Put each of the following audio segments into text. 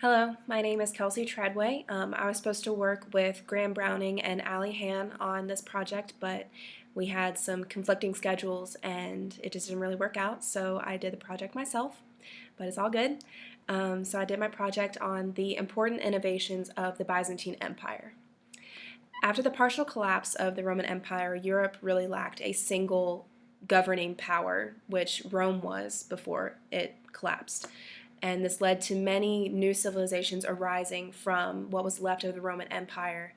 Hello, my name is Kelsey Treadway. I was supposed to work with Graham Browning and Allie Han on this project, but we had some conflicting schedules and it just didn't really work out, so I did the project myself, but it's all good. So I did my project on the important innovations of the Byzantine Empire. After the partial collapse of the Roman Empire, Europe really lacked a single governing power, which Rome was before it collapsed. And this led to many new civilizations arising from what was left of the Roman Empire.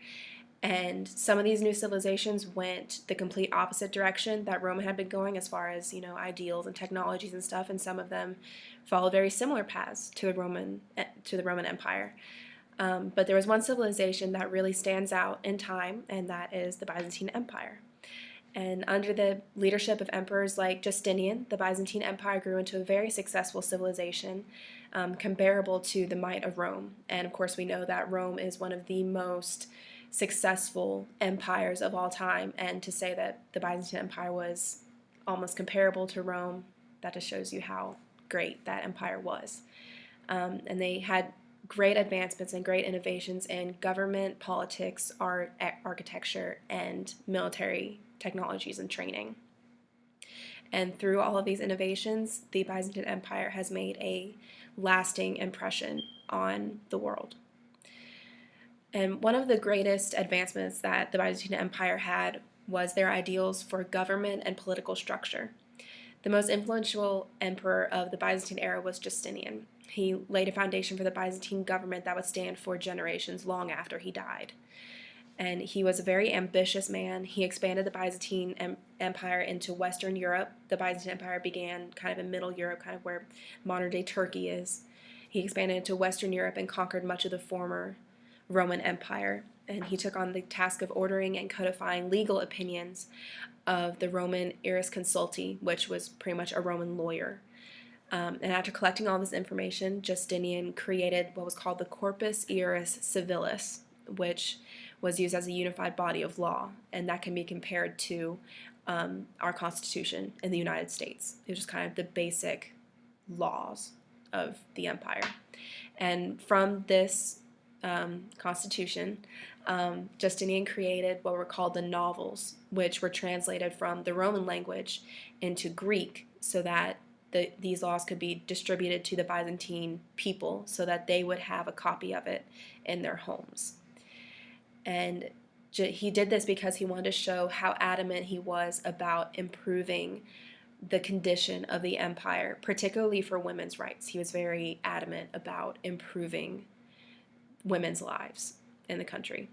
And some of these new civilizations went the complete opposite direction that Rome had been going as far as, ideals and technologies and stuff, and some of them followed very similar paths to the Roman Empire. But there was one civilization that really stands out in time, and that is the Byzantine Empire. And under the leadership of emperors like Justinian, the Byzantine Empire grew into a very successful civilization, comparable to the might of Rome. And of course, we know that Rome is one of the most successful empires of all time. And to say that the Byzantine Empire was almost comparable to Rome, that just shows you how great that empire was. And they had great advancements and great innovations in government, politics, art, architecture, and military technologies and training. And through all of these innovations, the Byzantine Empire has made a lasting impression on the world. And one of the greatest advancements that the Byzantine Empire had was their ideals for government and political structure. The most influential emperor of the Byzantine era was Justinian. He laid a foundation for the Byzantine government that would stand for generations long after he died. And he was a very ambitious man. He expanded the Byzantine Empire into Western Europe. The Byzantine Empire began kind of in Middle Europe, kind of where modern-day Turkey is. He expanded into Western Europe and conquered much of the former Roman Empire. And he took on the task of ordering and codifying legal opinions of the Roman jurisconsulti, which was pretty much a Roman lawyer. And after collecting all this information, Justinian created what was called the Corpus Iuris Civilis, which was used as a unified body of law, and that can be compared to our Constitution in the United States. It was just kind of the basic laws of the empire. And from this Constitution, Justinian created what were called the novels, which were translated from the Roman language into Greek so that these laws could be distributed to the Byzantine people so that they would have a copy of it in their homes. And he did this because he wanted to show how adamant he was about improving the condition of the empire, particularly for women's rights. He was very adamant about improving women's lives in the country.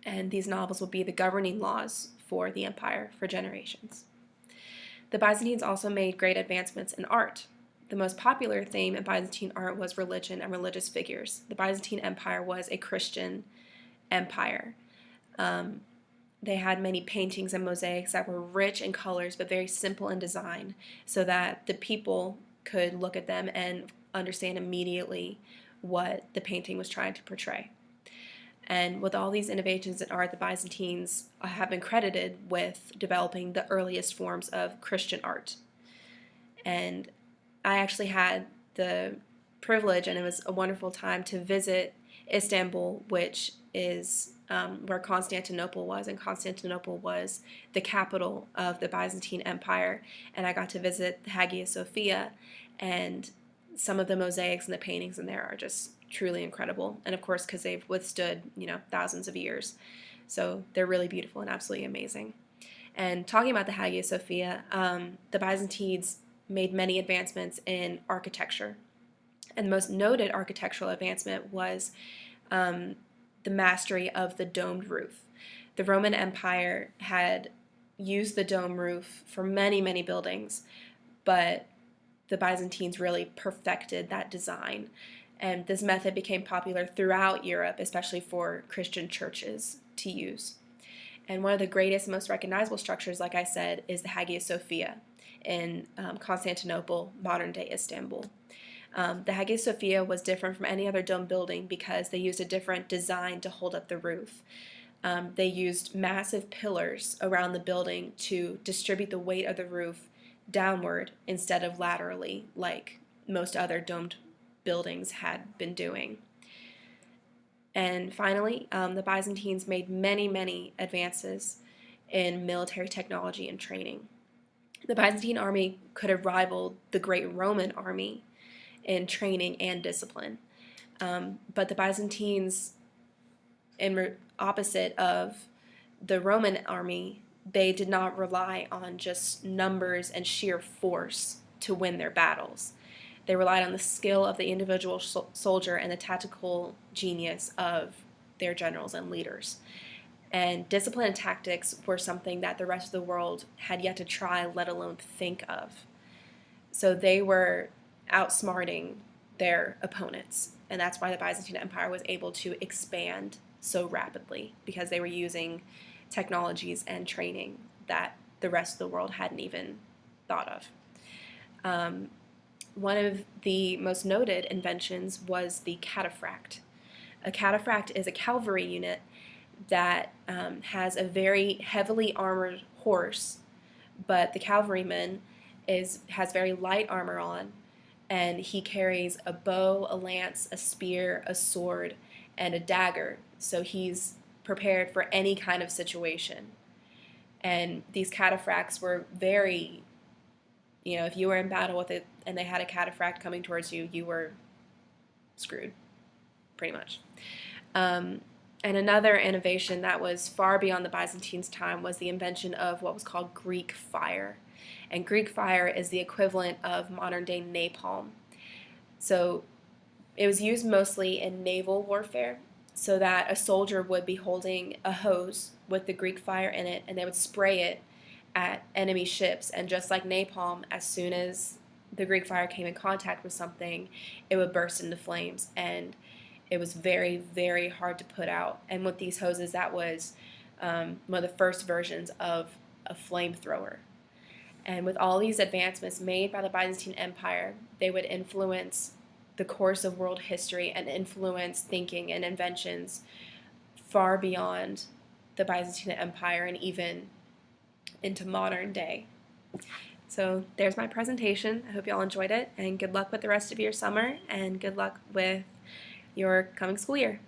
And these novels will be the governing laws for the empire for generations. The Byzantines also made great advancements in art. The most popular theme in Byzantine art was religion and religious figures. The Byzantine Empire was a Christian empire. They had many paintings and mosaics that were rich in colors but very simple in design so that the people could look at them and understand immediately what the painting was trying to portray. And with all these innovations in art, the Byzantines have been credited with developing the earliest forms of Christian art. And I actually had the privilege, and it was a wonderful time, to visit Istanbul, which is where Constantinople was, and Constantinople was the capital of the Byzantine Empire. And I got to visit the Hagia Sophia, and some of the mosaics and the paintings in there are just truly incredible. And of course, because they've withstood, thousands of years. So they're really beautiful and absolutely amazing. And talking about the Hagia Sophia, the Byzantines made many advancements in architecture. And the most noted architectural advancement was the mastery of the domed roof. The Roman Empire had used the dome roof for many, many buildings, but the Byzantines really perfected that design. And this method became popular throughout Europe, especially for Christian churches to use. And one of the greatest, most recognizable structures, like I said, is the Hagia Sophia in Constantinople, modern-day Istanbul. The Hagia Sophia was different from any other dome building because they used a different design to hold up the roof. They used massive pillars around the building to distribute the weight of the roof downward instead of laterally like most other domed buildings had been doing. And finally, the Byzantines made many, many advances in military technology and training. The Byzantine army could have rivaled the great Roman army in training and discipline. But the Byzantines, in opposite of the Roman army, they did not rely on just numbers and sheer force to win their battles. They relied on the skill of the individual soldier and the tactical genius of their generals and leaders. And discipline and tactics were something that the rest of the world had yet to try, let alone think of. So they were outsmarting their opponents. And that's why the Byzantine Empire was able to expand so rapidly, because they were using technologies and training that the rest of the world hadn't even thought of. One of the most noted inventions was the cataphract. A cataphract is a cavalry unit that has a very heavily armored horse, but the cavalryman has very light armor on, and he carries a bow, a lance, a spear, a sword, and a dagger, so he's prepared for any kind of situation. And these cataphracts were very, if you were in battle with it and they had a cataphract coming towards you, you were screwed, pretty much. And another innovation that was far beyond the Byzantines' time was the invention of what was called Greek fire. And Greek fire is the equivalent of modern-day napalm. So it was used mostly in naval warfare, so that a soldier would be holding a hose with the Greek fire in it, and they would spray it at enemy ships. And just like napalm, as soon as the Greek fire came in contact with something, it would burst into flames. And it was very, very hard to put out. And with these hoses, that was one of the first versions of a flamethrower. And with all these advancements made by the Byzantine Empire, they would influence the course of world history and influence thinking and inventions far beyond the Byzantine Empire and even into modern day. So there's my presentation. I hope you all enjoyed it, and good luck with the rest of your summer, and good luck with your coming school year.